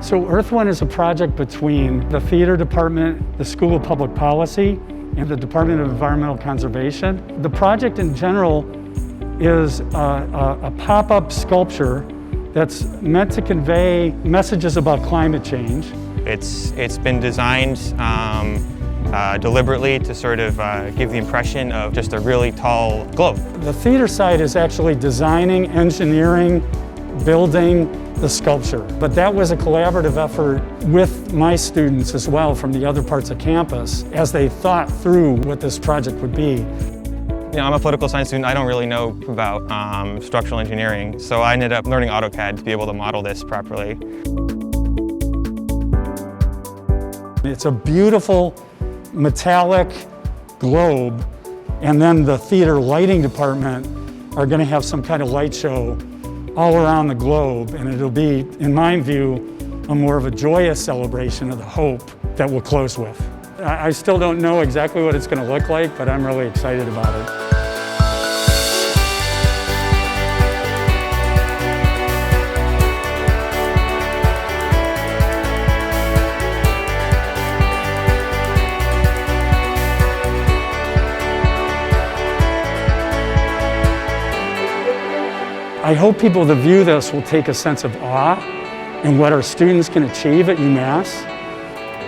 So Earth One is a project between the theater department, the School of Public Policy, and the Department of Environmental Conservation. The project in general is a pop-up sculpture that's meant to convey messages about climate change. It's been designed deliberately to sort of give the impression of just a really tall globe. The theater side is actually designing, engineering, building the sculpture. But that was a collaborative effort with my students as well from the other parts of campus as they thought through what this project would be. You know, I'm a political science student. I don't really know about structural engineering, so I ended up learning AutoCAD to be able to model this properly. It's a beautiful metallic globe, and then the theater lighting department are going to have some kind of light show all around the globe, and it'll be, in my view, a more of a joyous celebration of the hope that we'll close with. I still don't know exactly what it's going to look like, but I'm really excited about it. I hope people that view this will take a sense of awe in what our students can achieve at UMass.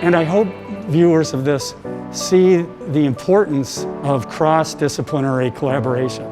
And I hope viewers of this see the importance of cross-disciplinary collaboration.